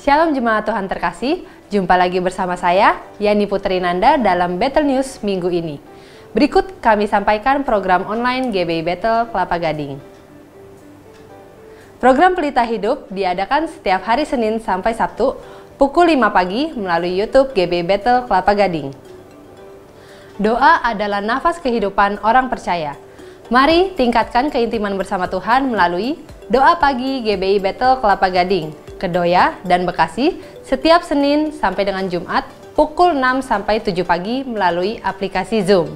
Shalom Jemaat Tuhan terkasih, jumpa lagi bersama saya, Yani Putri Nanda dalam Battle News minggu ini. Berikut kami sampaikan program online GBI Battle Kelapa Gading. Program Pelita Hidup diadakan setiap hari Senin sampai Sabtu, pukul 5 pagi melalui YouTube GBI Battle Kelapa Gading. Doa adalah nafas kehidupan orang percaya. Mari tingkatkan keintiman bersama Tuhan melalui doa pagi GBI Battle Kelapa Gading, Kedoya, dan Bekasi setiap Senin sampai dengan Jumat pukul 6 sampai 7 pagi melalui aplikasi Zoom.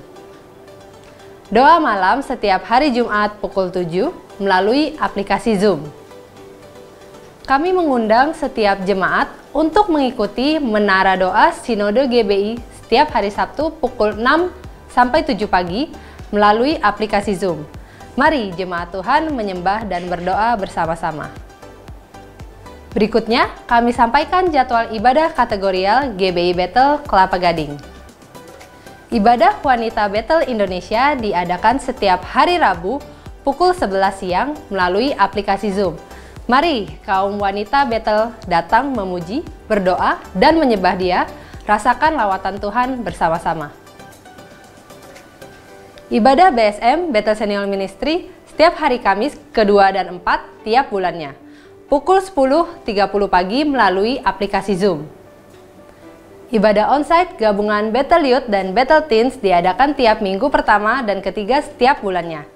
Doa malam setiap hari Jumat pukul 7 melalui aplikasi Zoom. Kami mengundang setiap jemaat untuk mengikuti Menara Doa Sinode GBI setiap hari Sabtu pukul 6 sampai 7 pagi melalui aplikasi Zoom. Mari jemaat Tuhan menyembah dan berdoa bersama-sama. Berikutnya, kami sampaikan jadwal ibadah kategorial GBI Battle Kelapa Gading. Ibadah Wanita Battle Indonesia diadakan setiap hari Rabu pukul 11 siang melalui aplikasi Zoom. Mari kaum wanita Battle datang memuji, berdoa, dan menyembah Dia, rasakan lawatan Tuhan bersama-sama. Ibadah BSM Battle Senior Ministry setiap hari Kamis kedua dan 4 tiap bulannya. Pukul 10.30 pagi melalui aplikasi Zoom. Ibadah onsite gabungan Battle Youth dan Battle Teens diadakan tiap minggu pertama dan ketiga setiap bulannya.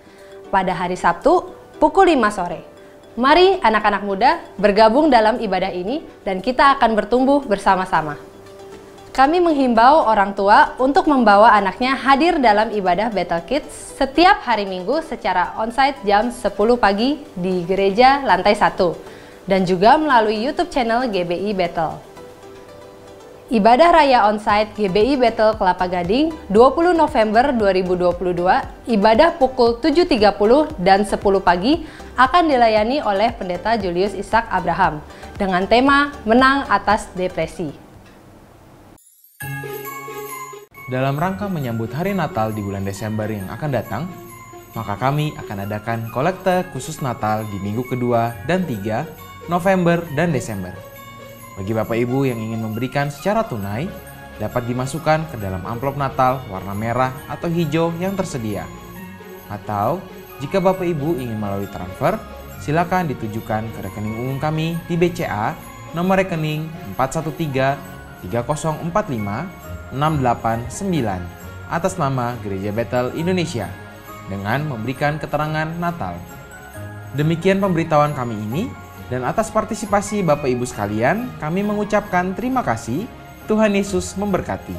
Pada hari Sabtu, pukul 5 sore. Mari anak-anak muda bergabung dalam ibadah ini dan kita akan bertumbuh bersama-sama. Kami menghimbau orang tua untuk membawa anaknya hadir dalam ibadah Battle Kids setiap hari Minggu secara onsite jam 10 pagi di gereja lantai 1. Dan juga melalui YouTube channel GBI Battle. Ibadah Raya Onsite GBI Battle Kelapa Gading 20 November 2022, ibadah pukul 7.30 dan 10 pagi akan dilayani oleh Pendeta Julius Ishak Abraham dengan tema Menang Atas Depresi. Dalam rangka menyambut hari Natal di bulan Desember yang akan datang, maka kami akan adakan kolekte khusus Natal di minggu kedua dan 3 November dan Desember. Bagi Bapak Ibu yang ingin memberikan secara tunai, dapat dimasukkan ke dalam amplop Natal warna merah atau hijau yang tersedia. Atau, jika Bapak Ibu ingin melalui transfer, silakan ditujukan ke rekening umum kami di BCA nomor rekening 413-3045-689 atas nama Gereja Battle Indonesia dengan memberikan keterangan Natal. Demikian pemberitahuan kami ini. Dan atas partisipasi Bapak Ibu sekalian, kami mengucapkan terima kasih. Tuhan Yesus memberkati.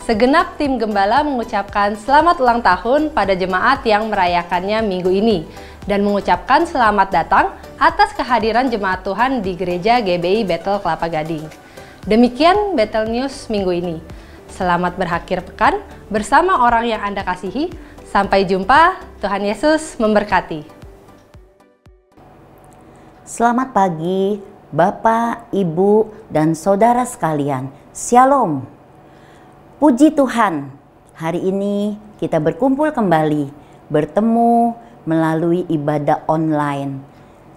Segenap tim Gembala mengucapkan selamat ulang tahun pada jemaat yang merayakannya minggu ini dan mengucapkan selamat datang atas kehadiran jemaat Tuhan di Gereja GBI Bethel Kelapa Gading. Demikian Bethel News minggu ini. Selamat berakhir pekan bersama orang yang Anda kasihi. Sampai jumpa, Tuhan Yesus memberkati. Selamat pagi, Bapak, Ibu, dan saudara sekalian. Shalom. Puji Tuhan, hari ini kita berkumpul kembali, bertemu melalui ibadah online.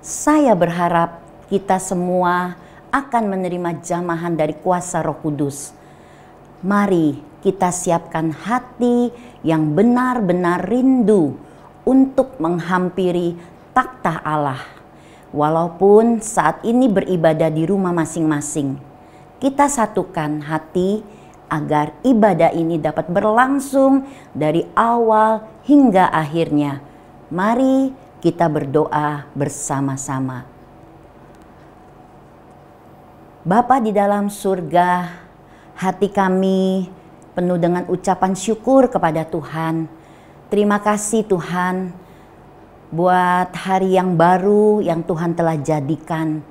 Saya berharap kita semua akan menerima jamahan dari kuasa Roh Kudus. Mari kita siapkan hati yang benar-benar rindu untuk menghampiri takhta Allah. Walaupun saat ini beribadah di rumah masing-masing, kita satukan hati agar ibadah ini dapat berlangsung dari awal hingga akhirnya. Mari kita berdoa bersama-sama. Bapa di dalam surga, hati kami penuh dengan ucapan syukur kepada Tuhan. Terima kasih Tuhan buat hari yang baru yang Tuhan telah jadikan.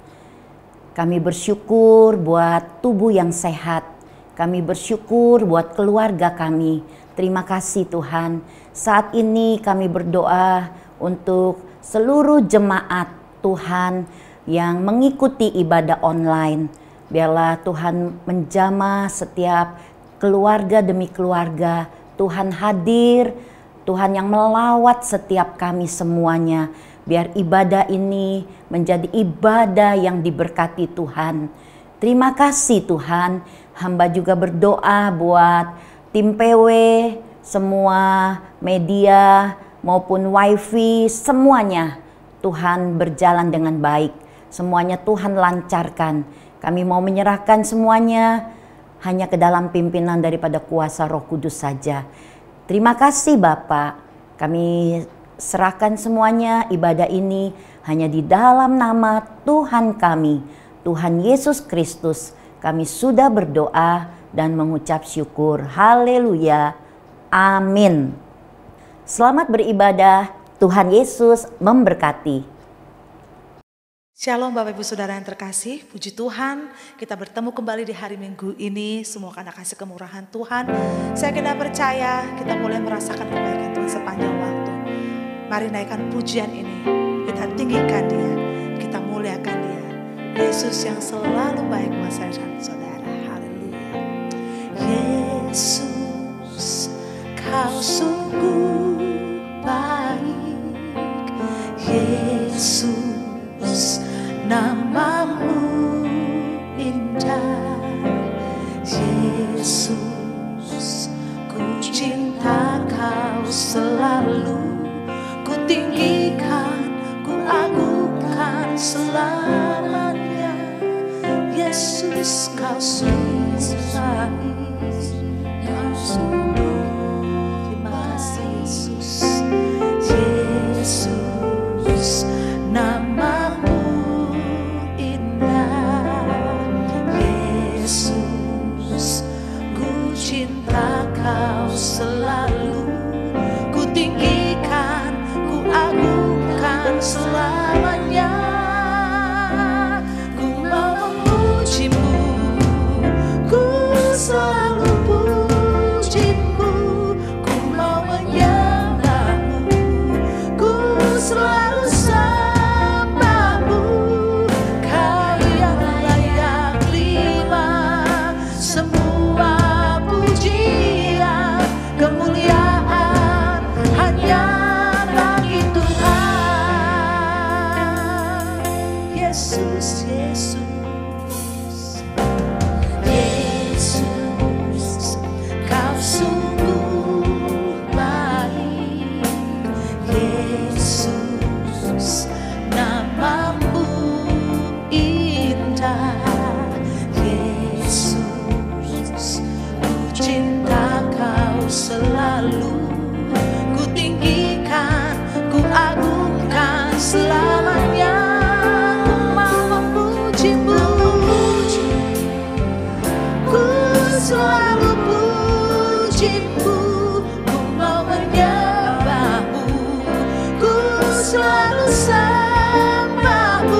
Kami bersyukur buat tubuh yang sehat. Kami bersyukur buat keluarga kami. Terima kasih Tuhan. Saat ini kami berdoa untuk seluruh jemaat Tuhan yang mengikuti ibadah online. Biarlah Tuhan menjamah setiap keluarga demi keluarga. Tuhan hadir, Tuhan yang melawat setiap kami semuanya. Biar ibadah ini menjadi ibadah yang diberkati Tuhan. Terima kasih Tuhan. Hamba juga berdoa buat tim PW, semua media maupun wifi, semuanya Tuhan berjalan dengan baik. Semuanya Tuhan lancarkan. Kami mau menyerahkan semuanya hanya ke dalam pimpinan daripada kuasa Roh Kudus saja. Terima kasih Bapak. Kami serahkan semuanya ibadah ini hanya di dalam nama Tuhan kami, Tuhan Yesus Kristus. Kami sudah berdoa dan mengucap syukur. Haleluya. Amin. Selamat beribadah. Tuhan Yesus memberkati. Shalom Bapak Ibu Saudara yang terkasih, puji Tuhan kita bertemu kembali di hari Minggu ini. Semua karena kasih kemurahan Tuhan. Saya kena percaya kita mulai merasakan kebaikan Tuhan sepanjang waktu. Mari naikkan pujian ini, kita tinggikan Dia, kita muliakan Dia. Yesus yang selalu baik buat saya dan saudara. Haleluya. Yesus, Kau sungguh baik. Yesus, namamu indah. Yesus, ku cinta Kau selalu. Ku tinggikan, ku agungkan selamanya. Yesus, Kau sungguh baik. Kau sungguh. Terima kasih Yesus. Yesus, namamu cinta Kau selalu. Ku tinggikan, ku agungkan selamanya. Ku mau memuji-Mu, ku selalu puji-Mu. Ku mau menyembah-Mu, ku selalu sembah-Mu. Kau yang layak terima semua pujian, kemuliaan hanya bagi Tuhan. Yesus, Yesus, Yesus, Kau sungguh baik. Yesus, namamu indah. Yesus, cinta Kau selalu. Ku tinggikan, ku agungkan selamanya. Ku mau memuji-Mu, ku selalu puji-Mu. Ku mau menyembah-Mu, ku selalu sembah-Mu.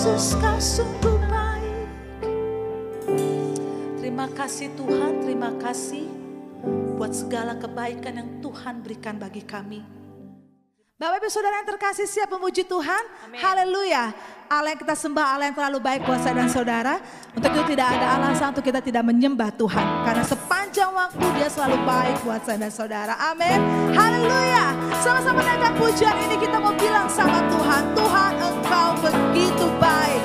Yesus, Kau sungguh baik. Terima kasih Tuhan, terima kasih buat segala kebaikan yang Tuhan berikan bagi kami. Bapak Ibu Saudara yang terkasih, siap memuji Tuhan? Haleluya. Allah yang kita sembah, Allah yang terlalu baik buat saya dan saudara. Untuk itu tidak ada alasan untuk kita tidak menyembah Tuhan. Karena sepanjang waktu Dia selalu baik buat saya dan saudara. Amin. Haleluya. Sama-sama naikkan pujian ini, kita mau bilang sama Tuhan, Tuhan Engkau begitu baik.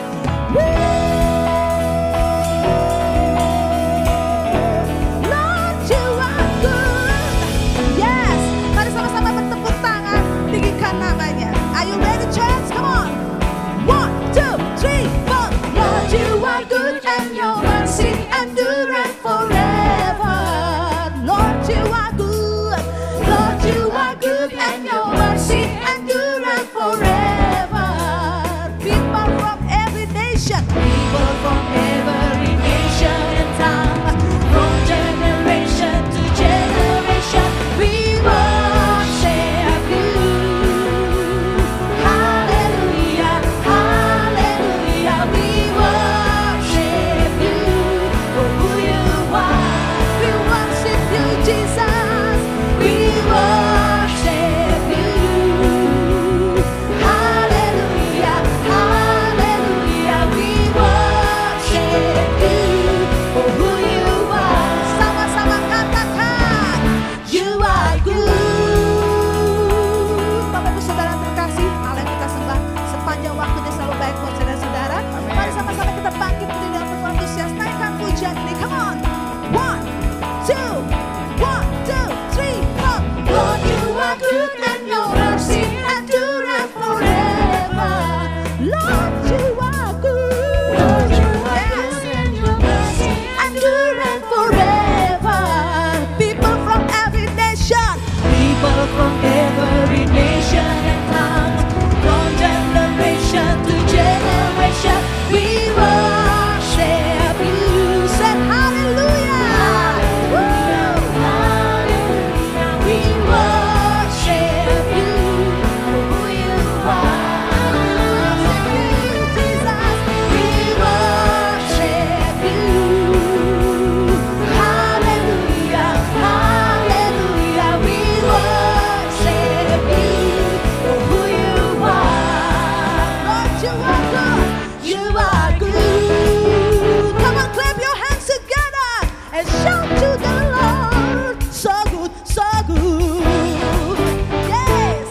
Lord, you are good. Yes. Mari sama-sama bertepuk tangan, tinggikan namanya. Are you ready, church? Come on. 1, 2, 3, 4. Lord, you are good and your mercy endureth forever. Lord, you are good. Lord, you are good and your mercy endureth forever. People from every nation, people from every nation and tongue, from generation to generation, we worship you. Hallelujah, hallelujah, we worship you for who you are. We worship you, Jesus. We worship you. Hallelujah, hallelujah, we worship you for who you are. Sama-sama katakan, you are good. Bapak Ibu Saudara yang terkasih, Allah yang kita sembah sepanjang waktu Dia selalu baik buat saudara-saudara. Mari sama-sama kita bangkit berdiri dengan penuh antusias, naikkan pujian ini. Come on. 1, 2, 3, 4. Lord, you are good and your mercy endureth forever. Lord, you are good. Lord, you are good and your mercy endureth forever. People from every nation, people from every nation and tongue, from generation to generation, we worship you. Say hallelujah. Woo. Hallelujah. We worship you for who you are. Jesus, we worship you. Hallelujah, hallelujah, we worship you for who you are. Lord, you are good, you are good. Come on, clap your hands together and shout to the Lord. So good, so good. Yes.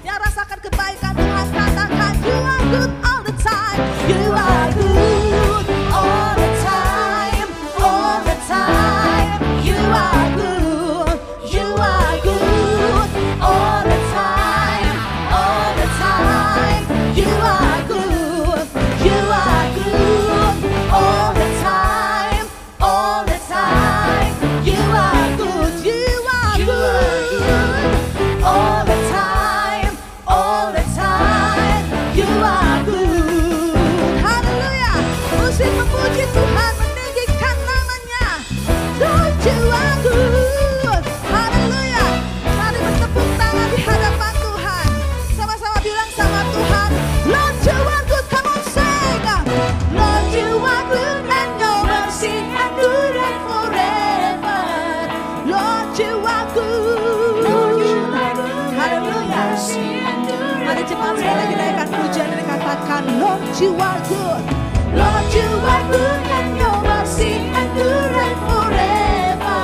Yang rasakan kebaikan Tuhan, katakan you are good all the time. You are good all the time, all the time. You are good, you are good all the time, all the time. You are good, you are good all the time, all the time. You are good, you are good all the time, all the time. You are good. Haleluya. Musik memuji Tuhan, meninggikan namanya. Lord, you are good. Haleluya. Mari bertepuk tangan di hadapan Tuhan. Sama-sama bilang sama Tuhan, Lord, you are good. Come on, sing. Lord, you are good and your mercy endureth forever. Lord, you are good. Lord, you are good. Haleluya. Mari jemaat sekali lagi naikkan pujian dan katakan, Lord, you are good. Lord, you are good and your mercy endureth forever.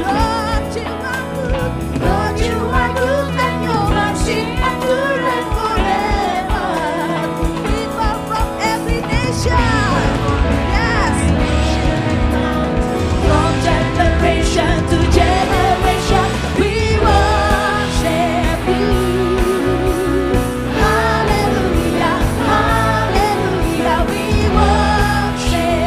Lord, you are good. Lord, you are good and your mercy endureth forever. People from every nation. Yes. From generation to generation, we worship you. Hallelujah, hallelujah, we worship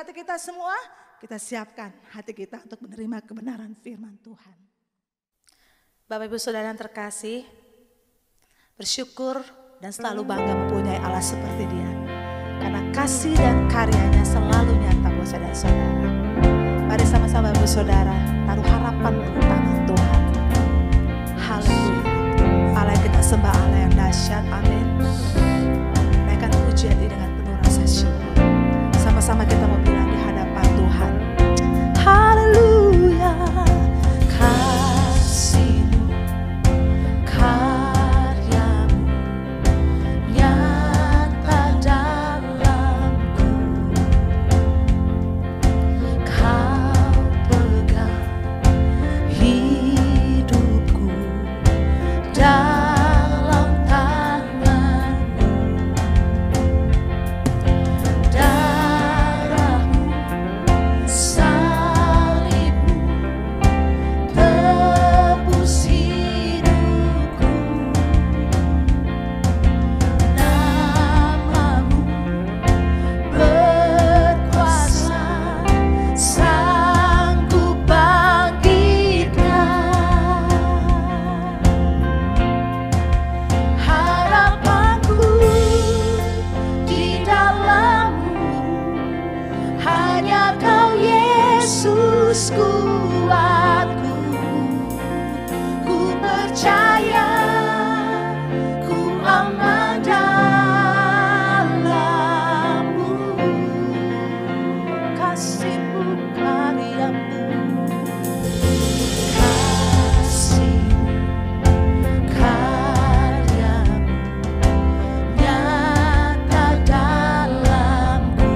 memberkati kita semua. Kita siapkan hati kita untuk menerima kebenaran firman Tuhan. Bapak Ibu Saudara yang terkasih, bersyukur dan selalu bangga mempunyai Allah seperti Dia. Karena kasih dan karyanya selalu nyata buat saudara-saudara. Mari sama-sama Ibu Saudara taruh harapan dalam tangan Tuhan. Haleluya. Allah yang kita sembah, Allah yang dahsyat. Amin. Naikkan pujian ini dengan penuh rasa syukur. Sama-sama kita mau bilang di hadapan Tuhan. Haleluya. Kasih-Mu, karya-Mu nyata dalamku. Kau pegang hidupku dalam tangan-Mu. Darah-Mu, salib-Mu tebus hidupku. Nama-Mu berkuasa, sanggup bangkitkan. Harapanku di dalam-Mu, hanya Kau Yesus kuatku. Ku percaya, ku aman dalam-Mu. Kasih-Mu, karya-Mu. Kasih-Mu, karya-Mu nyata dalamku.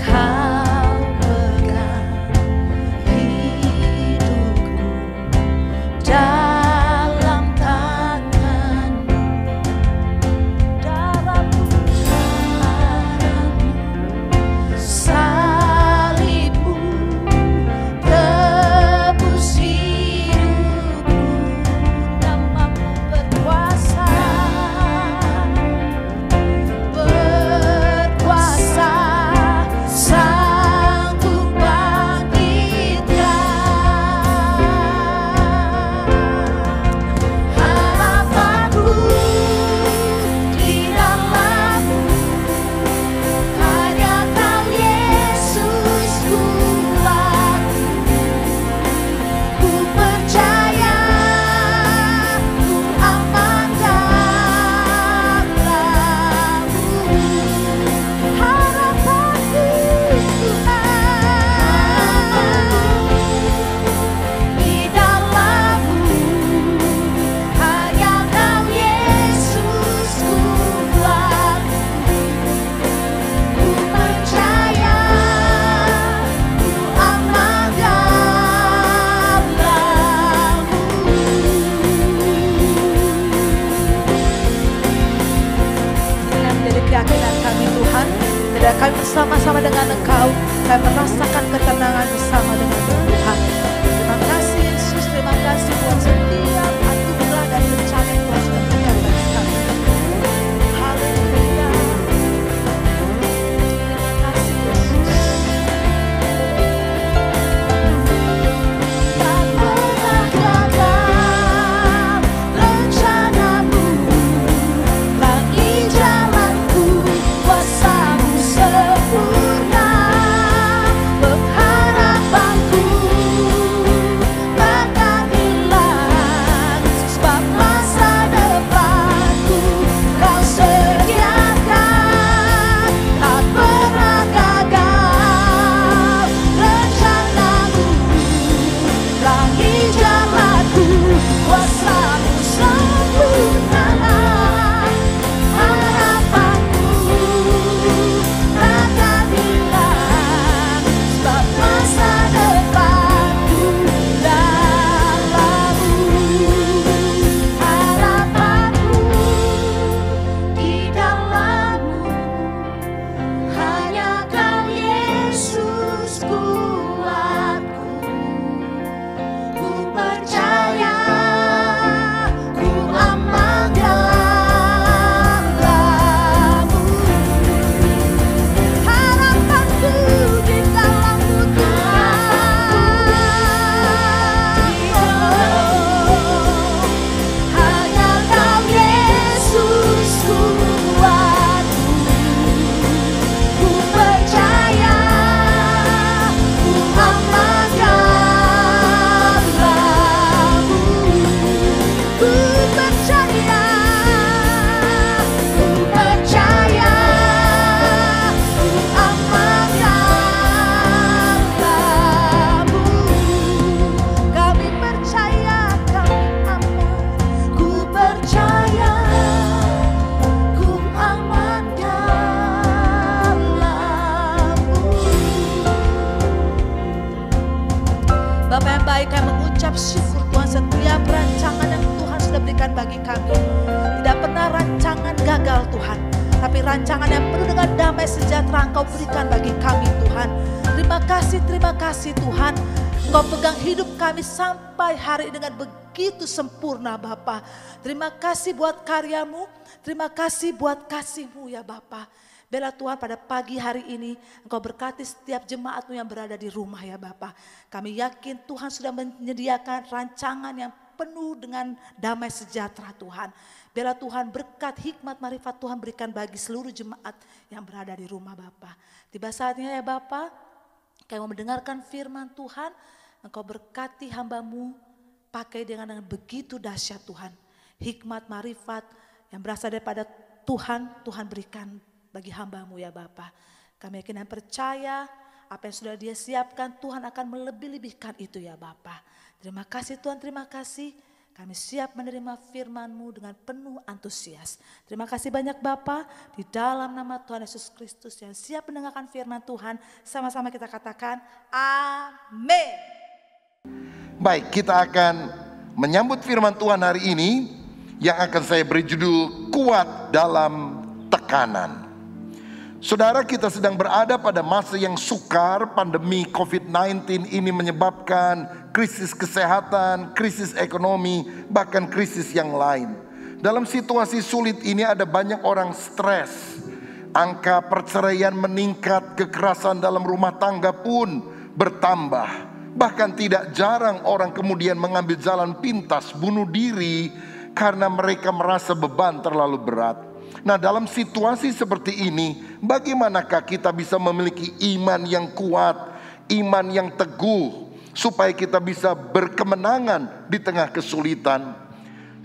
Kau pegang hidupku dalam tangan-Mu. Darah-Mu, salib-Mu tebus hidupku. Nama-Mu berkuasa, sanggup bangkitkan. Harapanku di dalam-Mu, hanya Kau Yesus kuatku. Ku percaya, ku aman dalam-Mu. Harapanku Tuhan, di dalam-Mu, hanya Kau Yesus kuatku. Ku percaya, ku aman dalam-Mu. Yang menjadi keyakinan kami Tuhan, tidak kami bersama-sama dengan Engkau, kami merasakan ketenangan bersama dengan Tuhan. Terima kasih Yesus, terima kasih buat setiap anugerah dan rencana yang Tuhan sudah berikan bagi kami. Haleluya. Terima kasih Yesus. Tak pernah gagal rencana-Mu, bagi jalanku, kuasa-Mu sempurna. Pengharapanku bagi kami. Tidak pernah rancangan gagal Tuhan, tapi rancangan yang penuh dengan damai sejahtera Engkau berikan bagi kami Tuhan. Terima kasih Tuhan. Engkau pegang hidup kami sampai hari dengan begitu sempurna Bapa. Terima kasih buat karyamu, terima kasih buat kasih-Mu ya Bapa. Bela Tuhan pada pagi hari ini Engkau berkati setiap jemaat-Mu yang berada di rumah ya Bapa. Kami yakin Tuhan sudah menyediakan rancangan yang penuh dengan damai sejahtera Tuhan. Bela Tuhan berkat hikmat marifat Tuhan berikan bagi seluruh jemaat yang berada di rumah Bapa. Tiba saatnya ya Bapa, kami mau mendengarkan firman Tuhan. Engkau berkati hamba-Mu, pakai dengan begitu dahsyat Tuhan. Hikmat marifat yang berasal daripada Tuhan, Tuhan berikan bagi hamba-Mu ya Bapa. Kami yakin dan percaya apa yang sudah Dia siapkan Tuhan akan melebih-lebihkan itu ya Bapa. Terima kasih Tuhan, terima kasih. Kami siap menerima firman-Mu dengan penuh antusias. Terima kasih banyak Bapa, di dalam nama Tuhan Yesus Kristus yang siap mendengarkan firman Tuhan. Sama-sama kita katakan amin. Baik, kita akan menyambut firman Tuhan hari ini yang akan saya beri judul Kuat Dalam Tekanan. Saudara, kita sedang berada pada masa yang sukar. Pandemi COVID-19 ini menyebabkan krisis kesehatan, krisis ekonomi, bahkan krisis yang lain. Dalam situasi sulit ini ada banyak orang stres. Angka perceraian meningkat, kekerasan dalam rumah tangga pun bertambah. Bahkan tidak jarang orang kemudian mengambil jalan pintas, bunuh diri karena mereka merasa beban terlalu berat. Nah, dalam situasi seperti ini, bagaimanakah kita bisa memiliki iman yang kuat, iman yang teguh, supaya kita bisa berkemenangan di tengah kesulitan?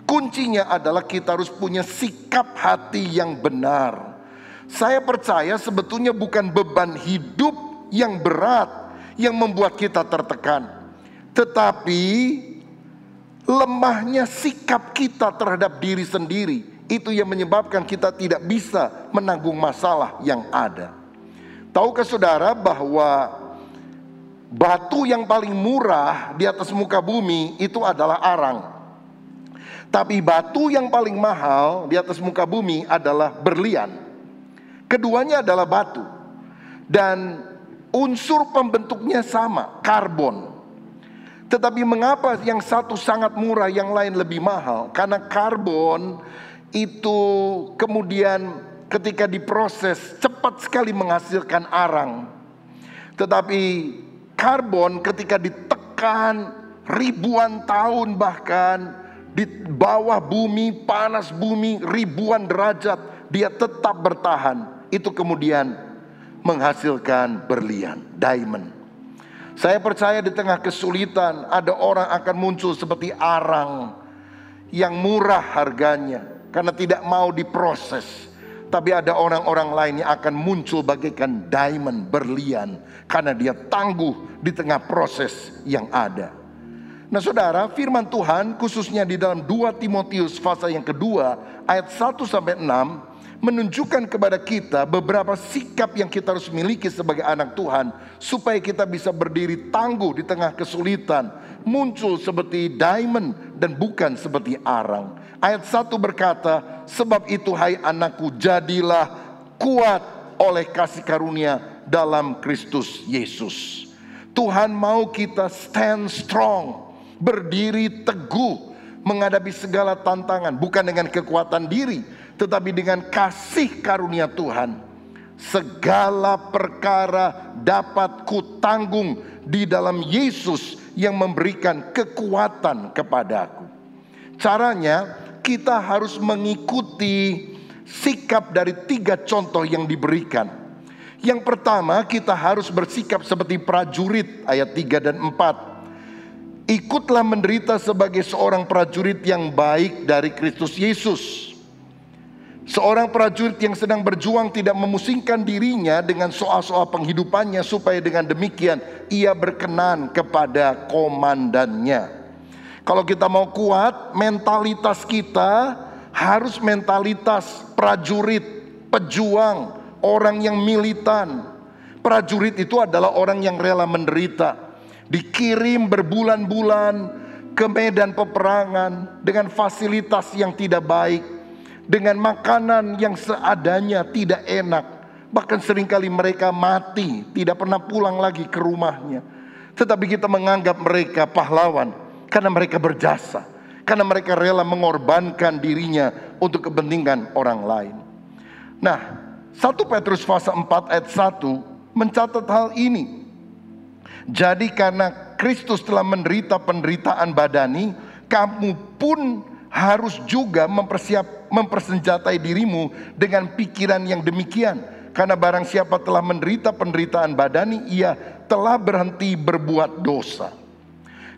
Kuncinya adalah kita harus punya sikap hati yang benar. Saya percaya sebetulnya bukan beban hidup yang berat yang membuat kita tertekan, tetapi lemahnya sikap kita terhadap diri sendiri. Itu yang menyebabkan kita tidak bisa menanggung masalah yang ada. Tahukah saudara bahwa batu yang paling murah di atas muka bumi itu adalah arang. Tapi batu yang paling mahal di atas muka bumi adalah berlian. Keduanya adalah batu. Dan unsur pembentuknya sama, karbon. Tetapi mengapa yang satu sangat murah, yang lain lebih mahal? Karena karbon itu kemudian ketika diproses cepat sekali menghasilkan arang. Tetapi karbon ketika ditekan ribuan tahun, bahkan di bawah bumi, panas bumi, ribuan derajat, dia tetap bertahan. Itu kemudian menghasilkan berlian, diamond. Saya percaya di tengah kesulitan ada orang akan muncul seperti arang yang murah harganya karena tidak mau diproses. Tapi ada orang-orang lain yang akan muncul bagaikan diamond, berlian, karena dia tangguh di tengah proses yang ada. Nah saudara, firman Tuhan khususnya di dalam 2 Timotius pasal yang kedua ayat 1-6 menunjukkan kepada kita beberapa sikap yang kita harus miliki sebagai anak Tuhan, supaya kita bisa berdiri tangguh di tengah kesulitan, muncul seperti diamond dan bukan seperti arang. Ayat 1 berkata, sebab itu hai anakku, jadilah kuat oleh kasih karunia dalam Kristus Yesus. Tuhan mau kita stand strong, berdiri teguh menghadapi segala tantangan, bukan dengan kekuatan diri, tetapi dengan kasih karunia Tuhan. Segala perkara dapat kutanggung di dalam Yesus yang memberikan kekuatan kepadaku. Caranya kita harus mengikuti sikap dari 3 contoh yang diberikan. Yang pertama, kita harus bersikap seperti prajurit, ayat 3 dan 4. Ikutlah menderita sebagai seorang prajurit yang baik dari Kristus Yesus. Seorang prajurit yang sedang berjuang tidak memusingkan dirinya dengan soal-soal penghidupannya, supaya dengan demikian ia berkenan kepada komandannya. Kalau kita mau kuat, mentalitas kita harus mentalitas prajurit, pejuang, orang yang militan. Prajurit itu adalah orang yang rela menderita, dikirim berbulan-bulan ke medan peperangan dengan fasilitas yang tidak baik, dengan makanan yang seadanya, tidak enak. Bahkan seringkali mereka mati, tidak pernah pulang lagi ke rumahnya. Tetapi kita menganggap mereka pahlawan karena mereka berjasa, karena mereka rela mengorbankan dirinya untuk kepentingan orang lain. Nah, 1 Petrus pasal 4 ayat 1 mencatat hal ini. Jadi karena Kristus telah menderita penderitaan badani, kamu pun harus juga mempersenjatai dirimu dengan pikiran yang demikian. Karena barang siapa telah menderita penderitaan badani, ia telah berhenti berbuat dosa.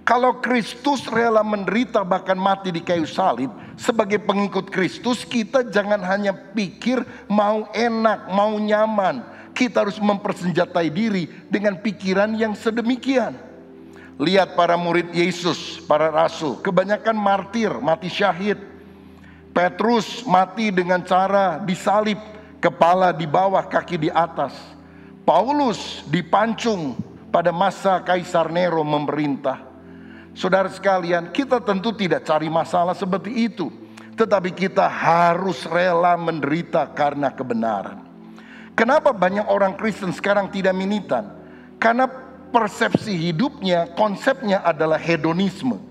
Kalau Kristus rela menderita bahkan mati di kayu salib, sebagai pengikut Kristus kita jangan hanya pikir mau enak, mau nyaman. Kita harus mempersenjatai diri dengan pikiran yang sedemikian. Lihat para murid Yesus, para rasul, kebanyakan martir, mati syahid. Petrus mati dengan cara disalib, kepala di bawah, kaki di atas. Paulus dipancung pada masa Kaisar Nero memerintah. Saudara sekalian, kita tentu tidak cari masalah seperti itu, tetapi kita harus rela menderita karena kebenaran. Kenapa banyak orang Kristen sekarang tidak militan? Karena persepsi hidupnya, konsepnya adalah hedonisme.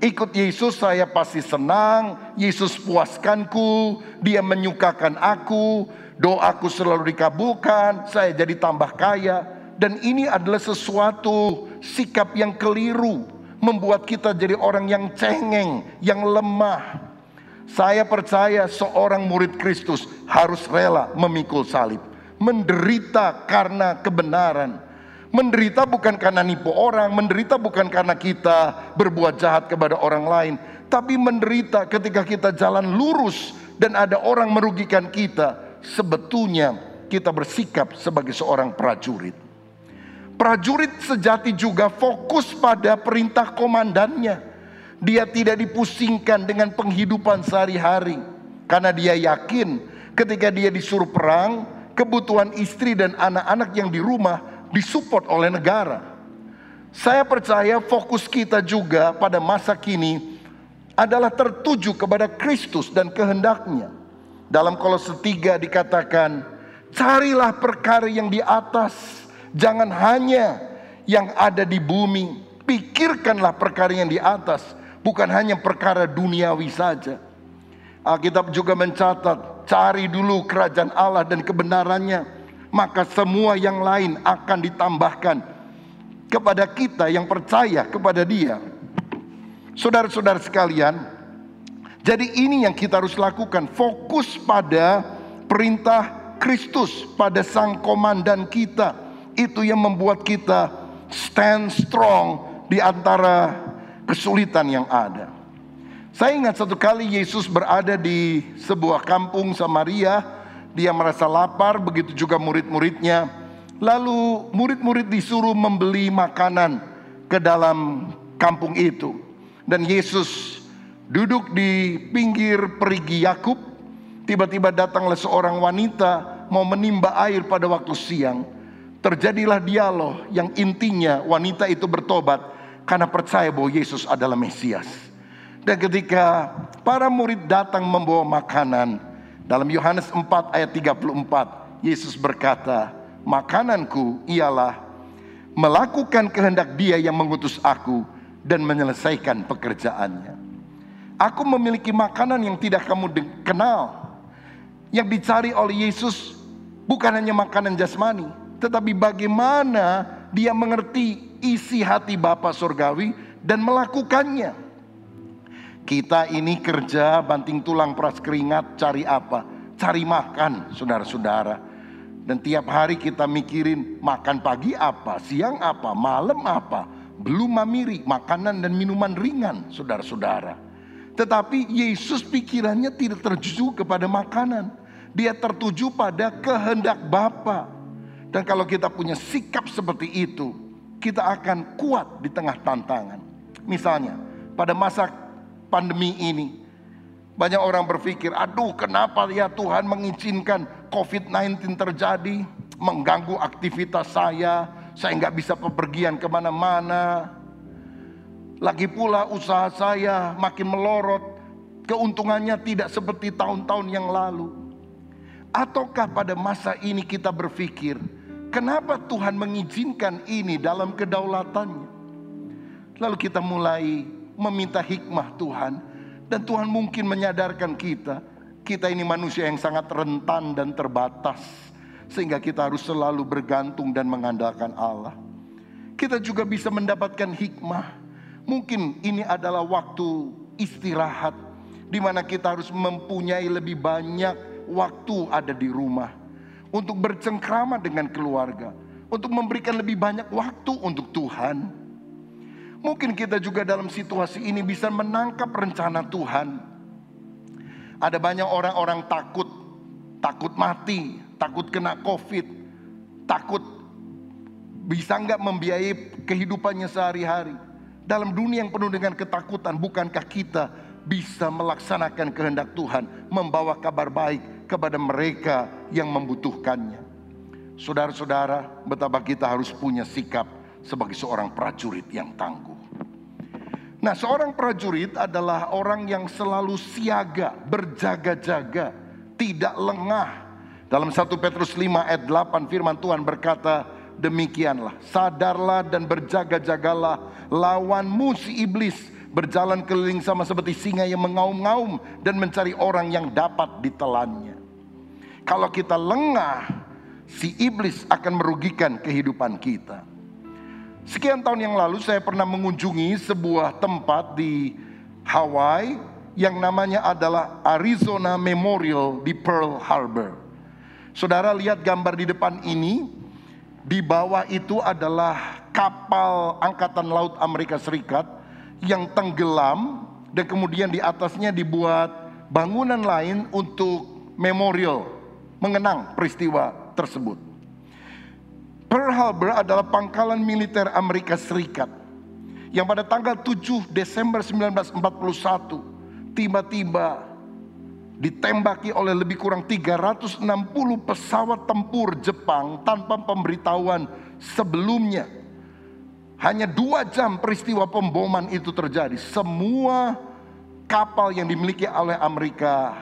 Ikut Yesus saya pasti senang, Yesus puaskanku, Dia menyukakan aku, doaku selalu dikabulkan, saya jadi tambah kaya. Dan ini adalah sesuatu sikap yang keliru, membuat kita jadi orang yang cengeng, yang lemah. Saya percaya seorang murid Kristus harus rela memikul salib, menderita karena kebenaran. Menderita bukan karena nipu orang, menderita bukan karena kita berbuat jahat kepada orang lain, tapi menderita ketika kita jalan lurus dan ada orang merugikan kita. Sebetulnya kita bersikap sebagai seorang prajurit. Prajurit sejati juga fokus pada perintah komandannya. Dia tidak dipusingkan dengan penghidupan sehari-hari, karena dia yakin ketika dia disuruh perang, kebutuhan istri dan anak-anak yang di rumah disupport oleh negara. Saya percaya fokus kita juga pada masa kini adalah tertuju kepada Kristus dan kehendaknya. Dalam Kolose 3 dikatakan, carilah perkara yang di atas, jangan hanya yang ada di bumi. Pikirkanlah perkara yang di atas, bukan hanya perkara duniawi saja. Alkitab juga mencatat, cari dulu kerajaan Allah dan kebenarannya, maka semua yang lain akan ditambahkan kepada kita yang percaya kepada Dia. Saudara-saudara sekalian, jadi ini yang kita harus lakukan, fokus pada perintah Kristus, pada Sang Komandan kita. Itu yang membuat kita stand strong di antara kesulitan yang ada. Saya ingat satu kali Yesus berada di sebuah kampung Samaria. Dia merasa lapar, begitu juga murid-muridnya. Lalu murid-murid disuruh membeli makanan ke dalam kampung itu. Dan Yesus duduk di pinggir perigi Yakub. Tiba-tiba datanglah seorang wanita mau menimba air pada waktu siang. Terjadilah dialog yang intinya wanita itu bertobat karena percaya bahwa Yesus adalah Mesias. Dan ketika para murid datang membawa makanan, dalam Yohanes 4 ayat 34, Yesus berkata, makananku ialah melakukan kehendak Dia yang mengutus aku dan menyelesaikan pekerjaannya. Aku memiliki makanan yang tidak kamu kenal. Yang dicari oleh Yesus bukan hanya makanan jasmani, tetapi bagaimana Dia mengerti isi hati Bapa Surgawi dan melakukannya. Kita ini kerja banting tulang peras keringat, cari apa? Cari makan, saudara-saudara. Dan tiap hari kita mikirin makan pagi apa, siang apa, malam apa. Belum mamiri makanan dan minuman ringan, saudara-saudara. Tetapi Yesus pikirannya tidak tertuju kepada makanan. Dia tertuju pada kehendak Bapa. Dan kalau kita punya sikap seperti itu, kita akan kuat di tengah tantangan. Misalnya, pada masa pandemi ini, banyak orang berpikir, aduh kenapa ya Tuhan mengizinkan COVID-19 terjadi, mengganggu aktivitas saya nggak bisa bepergian kemana-mana. Lagi pula usaha saya makin melorot, keuntungannya tidak seperti tahun-tahun yang lalu. Ataukah pada masa ini kita berpikir, kenapa Tuhan mengizinkan ini dalam kedaulatannya? Lalu kita mulai meminta hikmah Tuhan. Dan Tuhan mungkin menyadarkan kita ini manusia yang sangat rentan dan terbatas. Sehingga kita harus selalu bergantung dan mengandalkan Allah. Kita juga bisa mendapatkan hikmah. Mungkin ini adalah waktu istirahat, di mana kita harus mempunyai lebih banyak waktu ada di rumah. Untuk bercengkrama dengan keluarga. Untuk memberikan lebih banyak waktu untuk Tuhan. Mungkin kita juga dalam situasi ini bisa menangkap rencana Tuhan. Ada banyak orang-orang takut mati, takut kena COVID, takut bisa nggak membiayai kehidupannya sehari-hari. Dalam dunia yang penuh dengan ketakutan, bukankah kita bisa melaksanakan kehendak Tuhan, membawa kabar baik kepada mereka yang membutuhkannya? Saudara-saudara, betapa kita harus punya sikap sebagai seorang prajurit yang tangguh. Nah, seorang prajurit adalah orang yang selalu siaga, berjaga-jaga, tidak lengah. Dalam 1 Petrus 5 ayat 8 firman Tuhan berkata demikianlah, sadarlah dan berjaga-jagalah, lawanmu si iblis berjalan keliling sama seperti singa yang mengaum-ngaum dan mencari orang yang dapat ditelannya. Kalau kita lengah, si iblis akan merugikan kehidupan kita. Sekian tahun yang lalu saya pernah mengunjungi sebuah tempat di Hawaii yang namanya adalah Arizona Memorial di Pearl Harbor. Saudara lihat gambar di depan ini, di bawah itu adalah kapal angkatan laut Amerika Serikat yang tenggelam dan kemudian di atasnya dibuat bangunan lain untuk memorial, mengenang peristiwa tersebut. Pearl Harbor adalah pangkalan militer Amerika Serikat yang pada tanggal 7 Desember 1941 tiba-tiba ditembaki oleh lebih kurang 360 pesawat tempur Jepang tanpa pemberitahuan sebelumnya. Hanya 2 jam peristiwa pemboman itu terjadi. Semua kapal yang dimiliki oleh Amerika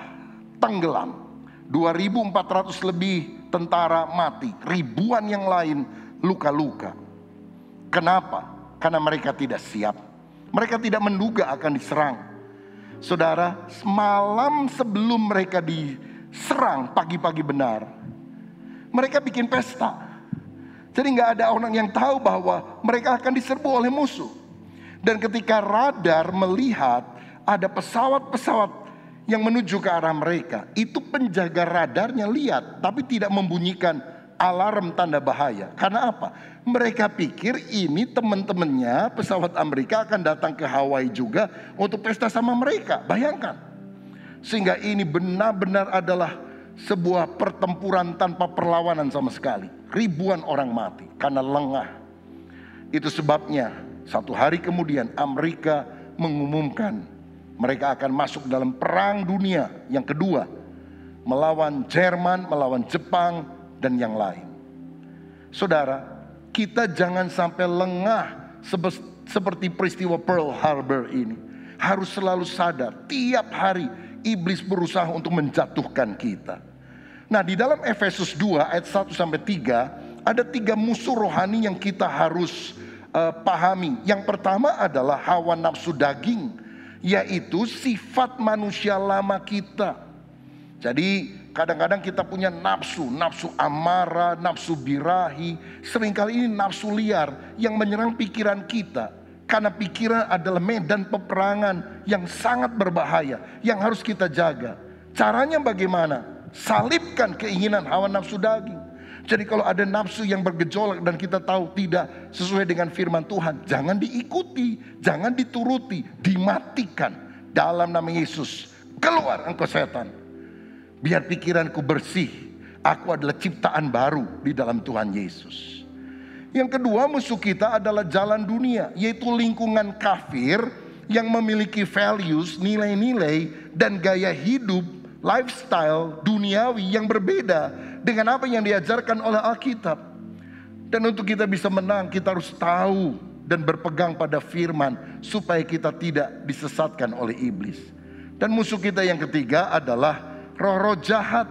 tenggelam. 2.400 lebih tentara mati, ribuan yang lain luka-luka. Kenapa? Karena mereka tidak siap. Mereka tidak menduga akan diserang. Saudara, malam sebelum mereka diserang pagi-pagi benar, mereka bikin pesta. Jadi nggak ada orang yang tahu bahwa mereka akan diserbu oleh musuh. Dan ketika radar melihat ada pesawat-pesawat yang menuju ke arah mereka, itu penjaga radarnya lihat tapi tidak membunyikan alarm tanda bahaya. Karena apa? Mereka pikir ini teman-temannya pesawat Amerika akan datang ke Hawaii juga untuk pesta sama mereka. Bayangkan. Sehingga ini benar-benar adalah sebuah pertempuran tanpa perlawanan sama sekali. Ribuan orang mati karena lengah. Itu sebabnya 1 hari kemudian Amerika mengumumkan mereka akan masuk dalam perang dunia yang kedua, melawan Jerman, melawan Jepang, dan yang lain. Saudara, kita jangan sampai lengah seperti peristiwa Pearl Harbor ini. Harus selalu sadar, tiap hari iblis berusaha untuk menjatuhkan kita. Nah, di dalam Efesus 2 ayat 1-3 ada 3 musuh rohani yang kita harus pahami. Yang pertama adalah hawa nafsu daging, yaitu sifat manusia lama kita. Jadi kadang-kadang kita punya nafsu amarah, nafsu birahi. Seringkali ini nafsu liar yang menyerang pikiran kita. Karena pikiran adalah medan peperangan yang sangat berbahaya, yang harus kita jaga. Caranya bagaimana? Salibkan keinginan hawa nafsu daging. Jadi kalau ada nafsu yang bergejolak dan kita tahu tidak sesuai dengan firman Tuhan, jangan diikuti, jangan dituruti, dimatikan dalam nama Yesus. Keluar engkau setan. Biar pikiranku bersih, aku adalah ciptaan baru di dalam Tuhan Yesus. Yang kedua, musuh kita adalah jalan dunia, yaitu lingkungan kafir yang memiliki values, nilai-nilai dan gaya hidup, lifestyle duniawi yang berbeda dengan apa yang diajarkan oleh Alkitab. Dan untuk kita bisa menang, kita harus tahu dan berpegang pada firman supaya kita tidak disesatkan oleh iblis. Dan musuh kita yang ketiga adalah roh-roh jahat,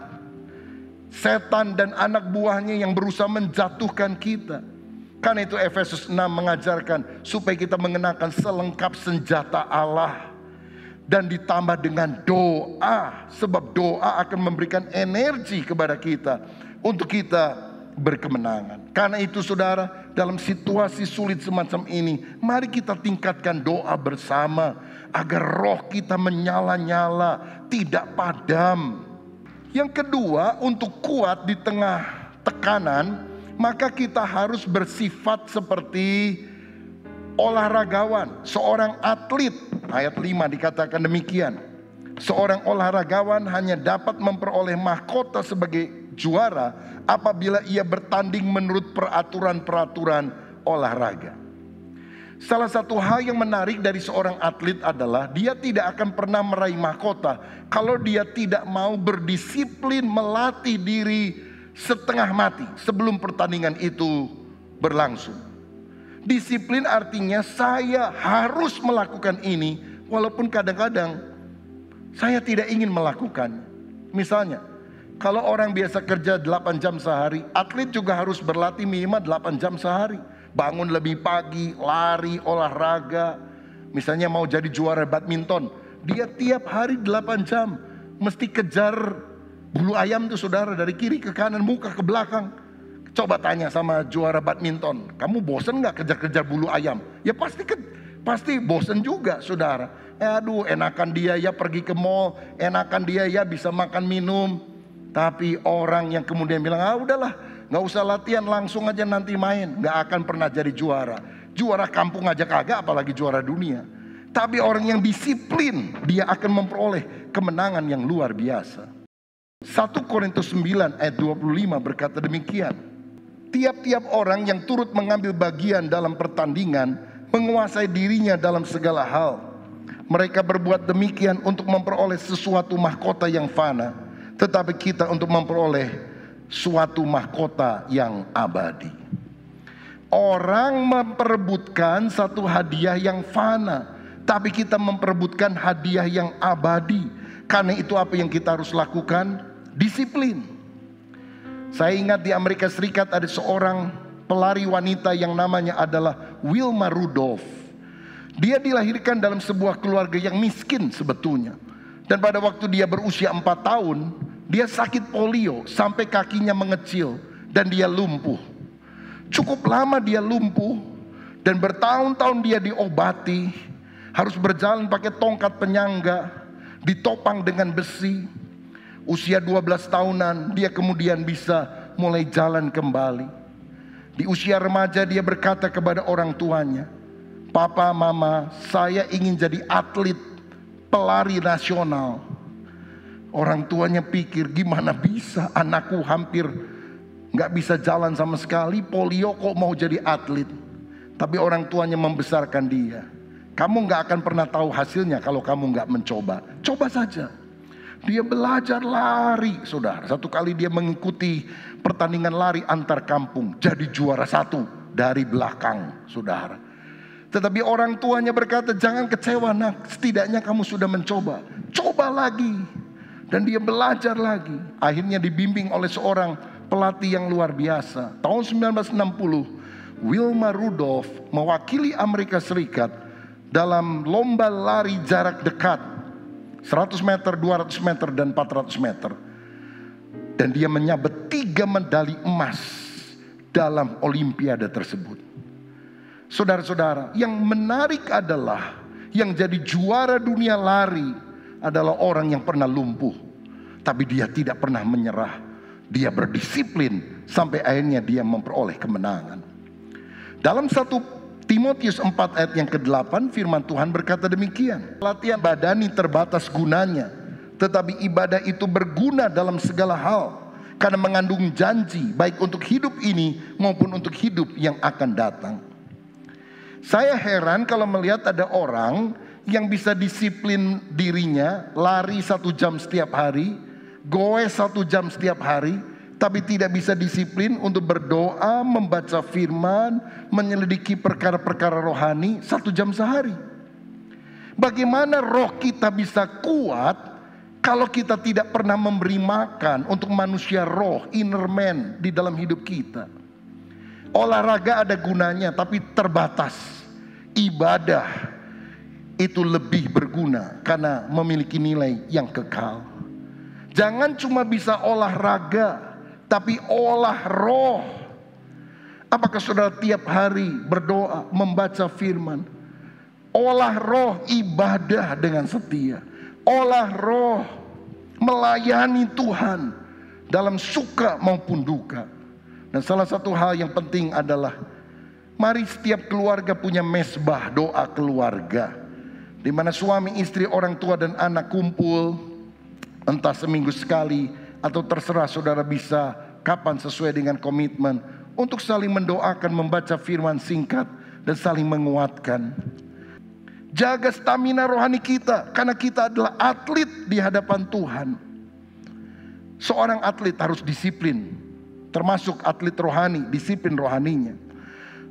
setan dan anak buahnya yang berusaha menjatuhkan kita. Karena itu Efesus 6 mengajarkan supaya kita mengenakan selengkap senjata Allah dan ditambah dengan doa, sebab doa akan memberikan energi kepada kita untuk kita berkemenangan. Karena itu saudara, dalam situasi sulit semacam ini, mari kita tingkatkan doa bersama agar roh kita menyala-nyala, tidak padam. Yang kedua, untuk kuat di tengah tekanan, maka kita harus bersifat seperti olahragawan, seorang atlet. Ayat 5 dikatakan demikian. Seorang olahragawan hanya dapat memperoleh mahkota sebagai juara apabila ia bertanding menurut peraturan-peraturan olahraga. Salah satu hal yang menarik dari seorang atlet adalah dia tidak akan pernah meraih mahkota kalau dia tidak mau berdisiplin melatih diri setengah mati sebelum pertandingan itu berlangsung. Disiplin artinya saya harus melakukan ini walaupun kadang-kadang saya tidak ingin melakukannya. Misalnya, kalau orang biasa kerja 8 jam sehari, atlet juga harus berlatih minimal 8 jam sehari. Bangun lebih pagi, lari, olahraga. Misalnya mau jadi juara badminton, dia tiap hari 8 jam. Mesti kejar bulu ayam tuh saudara, dari kiri ke kanan, muka ke belakang. Coba tanya sama juara badminton, kamu bosen gak kejar-kejar bulu ayam? Ya pasti bosen juga saudara. Aduh, enakan dia ya pergi ke mall, enakan dia ya bisa makan minum. Tapi orang yang kemudian bilang, udahlah, gak usah latihan, langsung aja nanti main, gak akan pernah jadi juara. Juara kampung aja kagak, apalagi juara dunia. Tapi orang yang disiplin, dia akan memperoleh kemenangan yang luar biasa. 1 Korintus 9 ayat 25 berkata demikian. Tiap-tiap orang yang turut mengambil bagian dalam pertandingan menguasai dirinya dalam segala hal. Mereka berbuat demikian untuk memperoleh sesuatu mahkota yang fana, tetapi kita untuk memperoleh suatu mahkota yang abadi. Orang memperebutkan satu hadiah yang fana, tapi kita memperebutkan hadiah yang abadi. Karena itu apa yang kita harus lakukan? Disiplin. Saya ingat di Amerika Serikat ada seorang pelari wanita yang namanya adalah Wilma Rudolph. Dia dilahirkan dalam sebuah keluarga yang miskin sebetulnya. Dan pada waktu dia berusia 4 tahun, dia sakit polio sampai kakinya mengecil dan dia lumpuh. Cukup lama dia lumpuh dan bertahun-tahun dia diobati. Harus berjalan pakai tongkat penyangga, ditopang dengan besi. Usia 12 tahunan dia kemudian bisa mulai jalan kembali. Di usia remaja dia berkata kepada orang tuanya, "Papa, Mama, saya ingin jadi atlet pelari nasional." Orang tuanya pikir, gimana bisa, anakku hampir gak bisa jalan sama sekali, polio kok mau jadi atlet. Tapi orang tuanya membesarkan dia. Kamu gak akan pernah tahu hasilnya kalau kamu gak mencoba. Coba saja. Dia belajar lari, saudara. Satu kali dia mengikuti pertandingan lari antar kampung, jadi juara 1 dari belakang, saudara. Tetapi orang tuanya berkata, jangan kecewa nak, setidaknya kamu sudah mencoba. Coba lagi. Dan dia belajar lagi. Akhirnya dibimbing oleh seorang pelatih yang luar biasa. Tahun 1960, Wilma Rudolph mewakili Amerika Serikat dalam lomba lari jarak dekat. 100 meter, 200 meter, dan 400 meter. Dan dia menyabet 3 medali emas dalam olimpiade tersebut. Saudara-saudara, yang menarik adalah yang jadi juara dunia lari adalah orang yang pernah lumpuh. Tapi dia tidak pernah menyerah. Dia berdisiplin sampai akhirnya dia memperoleh kemenangan. Dalam 1 Timotius 4 ayat yang ke-8 firman Tuhan berkata demikian. Latihan badani terbatas gunanya, tetapi ibadah itu berguna dalam segala hal, karena mengandung janji baik untuk hidup ini maupun untuk hidup yang akan datang. Saya heran kalau melihat ada orang yang bisa disiplin dirinya, lari 1 jam setiap hari, goes 1 jam setiap hari, tapi tidak bisa disiplin untuk berdoa, membaca firman, menyelidiki perkara-perkara rohani 1 jam sehari. Bagaimana roh kita bisa kuat kalau kita tidak pernah memberi makan untuk manusia roh, inner man di dalam hidup kita? Olahraga ada gunanya tapi terbatas. Ibadah itu lebih berguna karena memiliki nilai yang kekal. Jangan cuma bisa olahraga, tapi olah roh. Apakah saudara tiap hari berdoa, membaca firman? Olah roh, ibadah dengan setia. Olah roh, melayani Tuhan dalam suka maupun duka. Dan salah satu hal yang penting adalah, mari setiap keluarga punya mesbah doa keluarga, di mana suami, istri, orang tua dan anak kumpul, entah seminggu sekali atau terserah saudara bisa kapan sesuai dengan komitmen, untuk saling mendoakan, membaca firman singkat dan saling menguatkan. Jaga stamina rohani kita, karena kita adalah atlet di hadapan Tuhan. Seorang atlet harus disiplin, termasuk atlet rohani, disiplin rohaninya.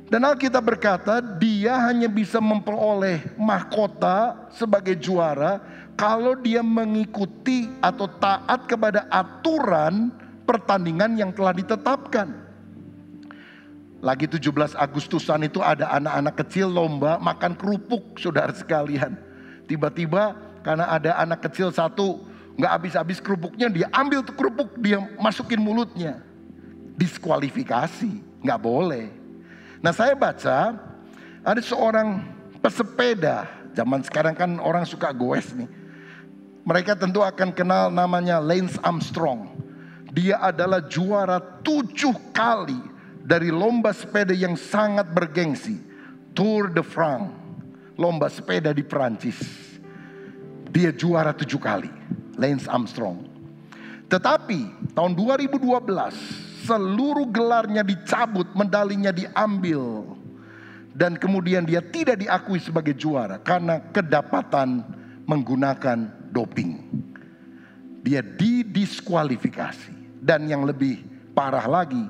Dan Alkitab berkata, dia hanya bisa memperoleh mahkota sebagai juara kalau dia mengikuti atau taat kepada aturan pertandingan yang telah ditetapkan. Lagi 17 Agustusan itu ada anak-anak kecil lomba makan kerupuk, saudara sekalian. Tiba-tiba karena ada anak kecil satu nggak habis-habis kerupuknya, dia ambil tuh kerupuk, dia masukin mulutnya. Diskualifikasi, nggak boleh. Nah, saya baca ada seorang pesepeda, zaman sekarang kan orang suka goes nih. Mereka tentu akan kenal namanya Lance Armstrong. Dia adalah juara 7 kali dari lomba sepeda yang sangat bergengsi, Tour de France, lomba sepeda di Perancis. Dia juara 7 kali, Lance Armstrong. Tetapi tahun 2012 seluruh gelarnya dicabut, medalinya diambil, dan kemudian dia tidak diakui sebagai juara karena kedapatan menggunakan doping. Dia didiskualifikasi. Dan yang lebih parah lagi,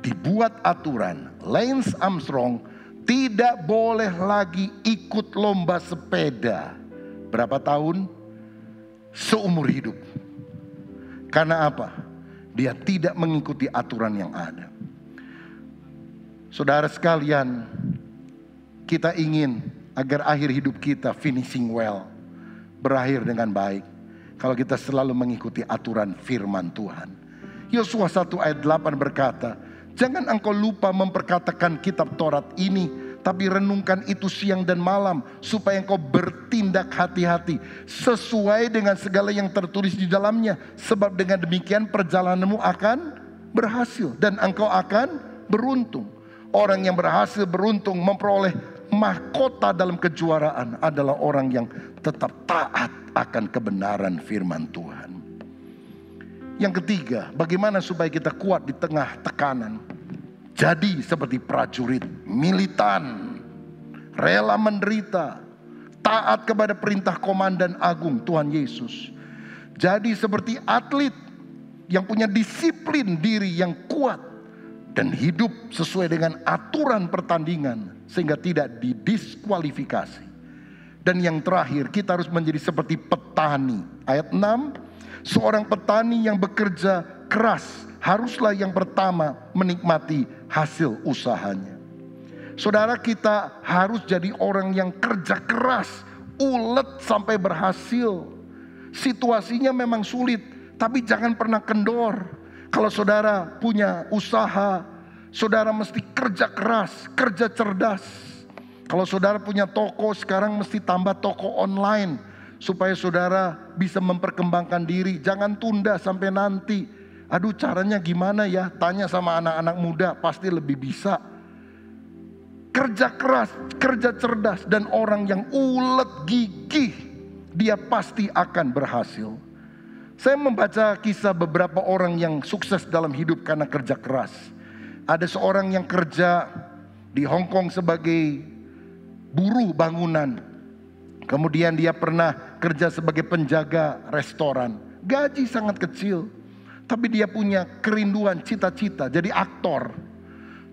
dibuat aturan Lance Armstrong tidak boleh lagi ikut lomba sepeda. Berapa tahun? Seumur hidup. Karena apa? Dia tidak mengikuti aturan yang ada. Saudara sekalian, kita ingin agar akhir hidup kita finishing well, berakhir dengan baik, kalau kita selalu mengikuti aturan firman Tuhan. Yosua 1 ayat 8 berkata, jangan engkau lupa memperkatakan kitab Taurat ini, tapi renungkan itu siang dan malam, supaya engkau bertindak hati-hati sesuai dengan segala yang tertulis di dalamnya. Sebab dengan demikian perjalananmu akan berhasil dan engkau akan beruntung. Orang yang berhasil beruntung memperoleh mahkota dalam kejuaraan adalah orang yang tetap taat akan kebenaran firman Tuhan. Yang ketiga, bagaimana supaya kita kuat di tengah tekanan? Jadi seperti prajurit militan, rela menderita, taat kepada perintah komandan agung Tuhan Yesus. Jadi seperti atlet yang punya disiplin diri yang kuat dan hidup sesuai dengan aturan pertandingan sehingga tidak didiskualifikasi. Dan yang terakhir, kita harus menjadi seperti petani. Ayat 6, seorang petani yang bekerja keras haruslah yang pertama menikmati hasil usahanya. Saudara, kita harus jadi orang yang kerja keras, ulet sampai berhasil. Situasinya memang sulit, tapi jangan pernah kendor. Kalau saudara punya usaha, saudara mesti kerja keras, kerja cerdas. Kalau saudara punya toko, sekarang mesti tambah toko online, supaya saudara bisa memperkembangkan diri. Jangan tunda sampai nanti. Aduh, caranya gimana ya? Tanya sama anak-anak muda, pasti lebih bisa. Kerja keras, kerja cerdas, dan orang yang ulet gigih, dia pasti akan berhasil. Saya membaca kisah beberapa orang yang sukses dalam hidup karena kerja keras. Ada seorang yang kerja di Hong Kong sebagai buruh bangunan. Kemudian dia pernah kerja sebagai penjaga restoran. Gaji sangat kecil. Tapi dia punya kerinduan, cita-cita jadi aktor.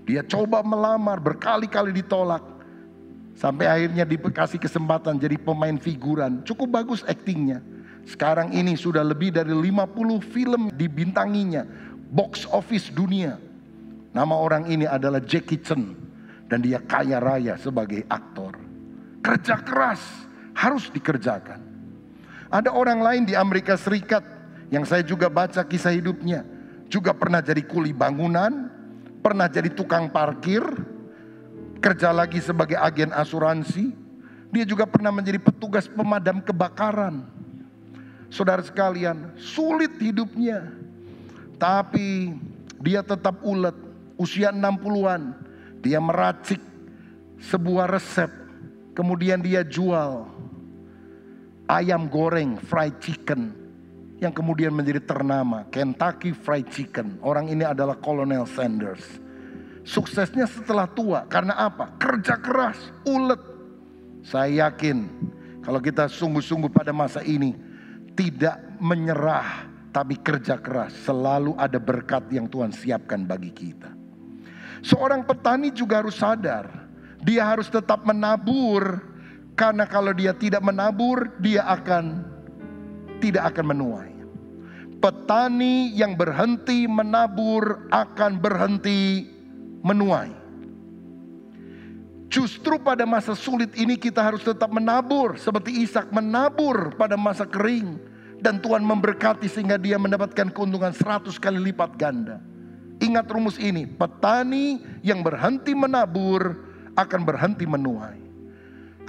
Dia coba melamar, berkali-kali ditolak. Sampai akhirnya dikasih kesempatan jadi pemain figuran. Cukup bagus aktingnya. Sekarang ini sudah lebih dari 50 film dibintanginya. Box office dunia. Nama orang ini adalah Jackie Chan. Dan dia kaya raya sebagai aktor. Kerja keras harus dikerjakan. Ada orang lain di Amerika Serikat yang saya juga baca kisah hidupnya. Juga pernah jadi kuli bangunan, pernah jadi tukang parkir, kerja lagi sebagai agen asuransi. Dia juga pernah menjadi petugas pemadam kebakaran. Saudara sekalian, sulit hidupnya. Tapi dia tetap ulet. Usia 60-an, dia meracik sebuah resep. Kemudian dia jual ayam goreng fried chicken yang kemudian menjadi ternama, Kentucky Fried Chicken. Orang ini adalah Colonel Sanders. Suksesnya setelah tua, karena apa? Kerja keras, ulet. Saya yakin kalau kita sungguh-sungguh pada masa ini tidak menyerah, tapi kerja keras, selalu ada berkat yang Tuhan siapkan bagi kita. Seorang petani juga harus sadar, dia harus tetap menabur, karena kalau dia tidak menabur, dia tidak akan menuai. Petani yang berhenti menabur akan berhenti menuai. Justru pada masa sulit ini kita harus tetap menabur. Seperti Ishak menabur pada masa kering. Dan Tuhan memberkati sehingga dia mendapatkan keuntungan 100 kali lipat ganda. Ingat rumus ini, petani yang berhenti menabur akan berhenti menuai.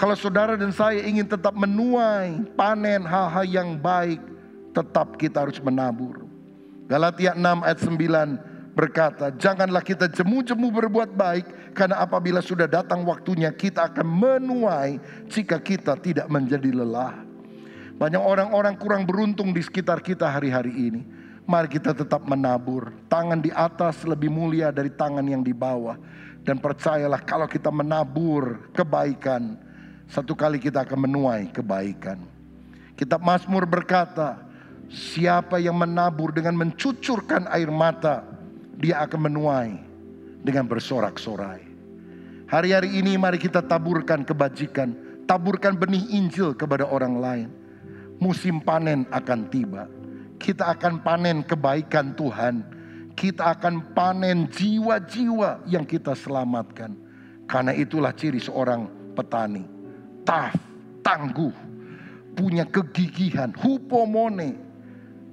Kalau saudara dan saya ingin tetap menuai, panen hal-hal yang baik, tetap kita harus menabur. Galatia 6 ayat 9 berkata, janganlah kita jemu-jemu berbuat baik, karena apabila sudah datang waktunya kita akan menuai jika kita tidak menjadi lelah. Banyak orang-orang kurang beruntung di sekitar kita hari-hari ini. Mari kita tetap menabur. Tangan di atas lebih mulia dari tangan yang di bawah. Dan percayalah kalau kita menabur kebaikan, satu kali kita akan menuai kebaikan. Kitab Mazmur berkata, siapa yang menabur dengan mencucurkan air mata, dia akan menuai dengan bersorak-sorai. Hari-hari ini mari kita taburkan kebajikan, taburkan benih Injil kepada orang lain. Musim panen akan tiba. Kita akan panen kebaikan Tuhan. Kita akan panen jiwa-jiwa yang kita selamatkan. Karena itulah ciri seorang petani. Tough, tangguh, punya kegigihan, hupomone,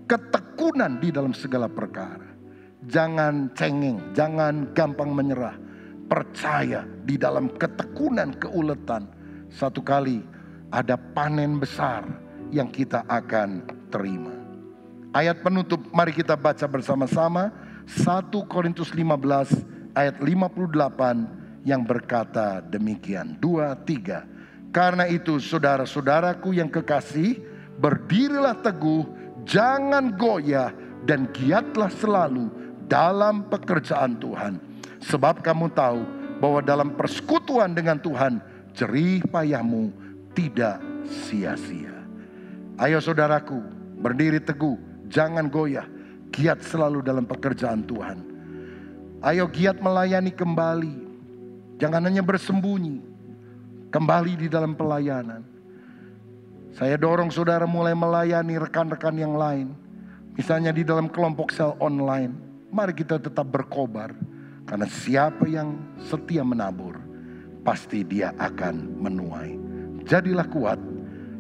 ketekunan di dalam segala perkara. Jangan cengeng, jangan gampang menyerah. Percaya di dalam ketekunan, keuletan. Satu kali ada panen besar yang kita akan terima. Ayat penutup mari kita baca bersama-sama. 1 Korintus 15 ayat 58 yang berkata demikian. 2, 3. Karena itu saudara-saudaraku yang kekasih, berdirilah teguh, jangan goyah, dan giatlah selalu dalam pekerjaan Tuhan. Sebab kamu tahu bahwa dalam persekutuan dengan Tuhan, jerih payahmu tidak sia-sia. Ayo saudaraku, berdiri teguh, jangan goyah, giat selalu dalam pekerjaan Tuhan. Ayo giat melayani kembali, jangan hanya bersembunyi, kembali di dalam pelayanan. Saya dorong saudara mulai melayani rekan-rekan yang lain. Misalnya di dalam kelompok sel online. Mari kita tetap berkobar. Karena siapa yang setia menabur, pasti dia akan menuai. Jadilah kuat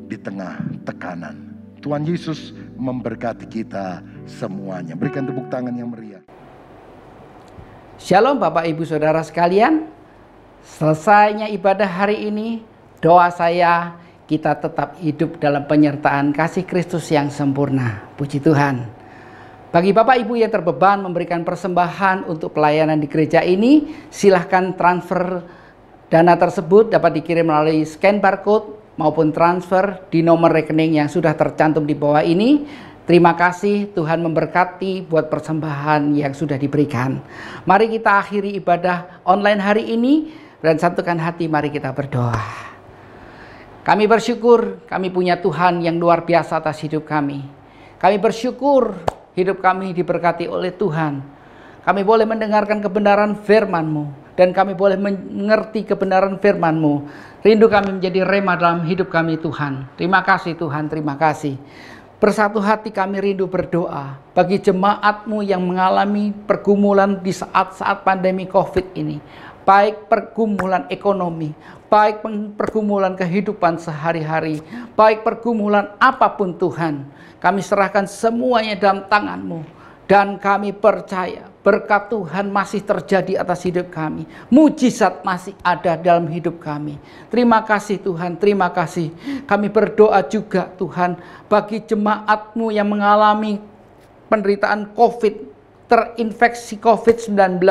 di tengah tekanan. Tuhan Yesus memberkati kita semuanya. Berikan tepuk tangan yang meriah. Shalom Bapak Ibu Saudara sekalian. Selesainya ibadah hari ini, doa saya kita tetap hidup dalam penyertaan kasih Kristus yang sempurna. Puji Tuhan. Bagi Bapak Ibu yang terbeban memberikan persembahan untuk pelayanan di gereja ini, silahkan transfer dana tersebut dapat dikirim melalui scan barcode maupun transfer di nomor rekening yang sudah tercantum di bawah ini. Terima kasih, Tuhan memberkati buat persembahan yang sudah diberikan. Mari kita akhiri ibadah online hari ini dan satukan hati, mari kita berdoa. Kami bersyukur kami punya Tuhan yang luar biasa atas hidup kami. Kami bersyukur hidup kami diberkati oleh Tuhan. Kami boleh mendengarkan kebenaran firman-Mu, dan kami boleh mengerti kebenaran firman-Mu. Rindu kami menjadi rema dalam hidup kami Tuhan. Terima kasih Tuhan, terima kasih. Bersatu hati kami rindu berdoa bagi jemaat-Mu yang mengalami pergumulan di saat-saat pandemi COVID ini. Baik pergumulan ekonomi, baik pergumulan kehidupan sehari-hari, baik pergumulan apapun Tuhan. Kami serahkan semuanya dalam tangan-Mu. Dan kami percaya berkat Tuhan masih terjadi atas hidup kami. Mujizat masih ada dalam hidup kami. Terima kasih Tuhan, terima kasih. Kami berdoa juga Tuhan bagi jemaat-Mu yang mengalami penderitaan COVID, terinfeksi COVID-19.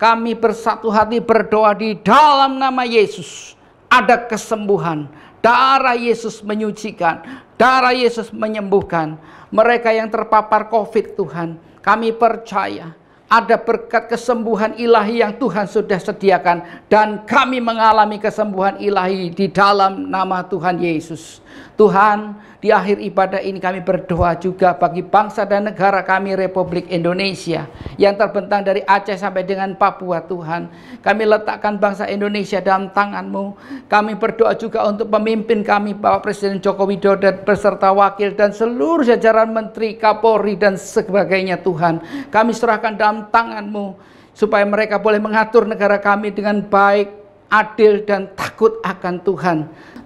Kami bersatu hati berdoa di dalam nama Yesus. Ada kesembuhan. Darah Yesus menyucikan. Darah Yesus menyembuhkan. Mereka yang terpapar COVID Tuhan, kami percaya ada berkat kesembuhan ilahi yang Tuhan sudah sediakan. Dan kami mengalami kesembuhan ilahi di dalam nama Tuhan Yesus. Tuhan, di akhir ibadah ini kami berdoa juga bagi bangsa dan negara kami Republik Indonesia yang terbentang dari Aceh sampai dengan Papua Tuhan. Kami letakkan bangsa Indonesia dalam tangan-Mu. Kami berdoa juga untuk pemimpin kami Bapak Presiden Joko Widodo beserta wakil dan seluruh jajaran Menteri, Kapolri dan sebagainya Tuhan. Kami serahkan dalam tangan-Mu supaya mereka boleh mengatur negara kami dengan baik, adil dan takut akan Tuhan.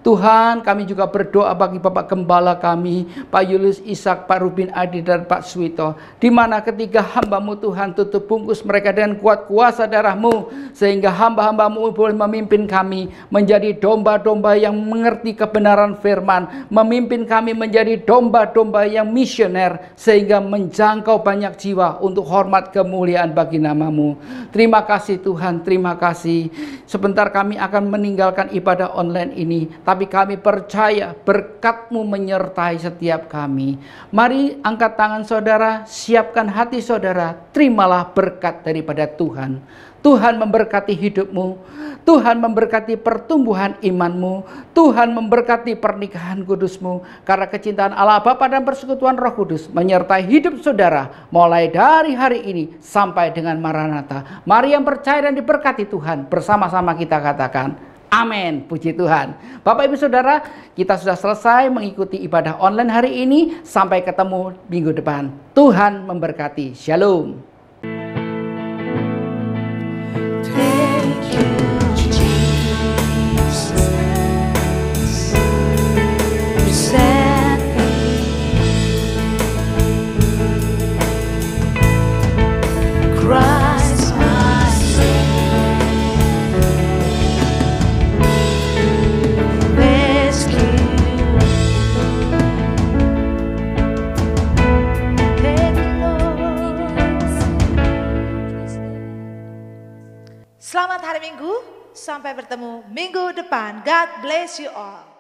Tuhan, kami juga berdoa bagi Bapak Gembala kami, Pak Julius Ishak, Pak Rubin Adi, dan Pak Suwito. Di mana ketiga hamba-Mu Tuhan, tutup bungkus mereka dengan kuat kuasa darah-Mu, sehingga hamba-hamba-Mu boleh memimpin kami menjadi domba-domba yang mengerti kebenaran firman, memimpin kami menjadi domba-domba yang misioner, sehingga menjangkau banyak jiwa untuk hormat kemuliaan bagi nama-Mu. Terima kasih Tuhan, terima kasih. Sebentar kami akan meninggalkan ibadah online ini, tapi kami percaya berkat-Mu menyertai setiap kami. Mari angkat tangan saudara, siapkan hati saudara, terimalah berkat daripada Tuhan. Tuhan memberkati hidupmu, Tuhan memberkati pertumbuhan imanmu, Tuhan memberkati pernikahan kudusmu, karena kecintaan Allah Bapa dan persekutuan Roh Kudus menyertai hidup saudara mulai dari hari ini sampai dengan Maranatha. Mari yang percaya dan diberkati Tuhan, bersama-sama kita katakan amin, puji Tuhan. Bapak Ibu Saudara, kita sudah selesai mengikuti ibadah online hari ini. Sampai ketemu minggu depan. Tuhan memberkati. Shalom. Selamat hari Minggu, sampai bertemu minggu depan. God bless you all.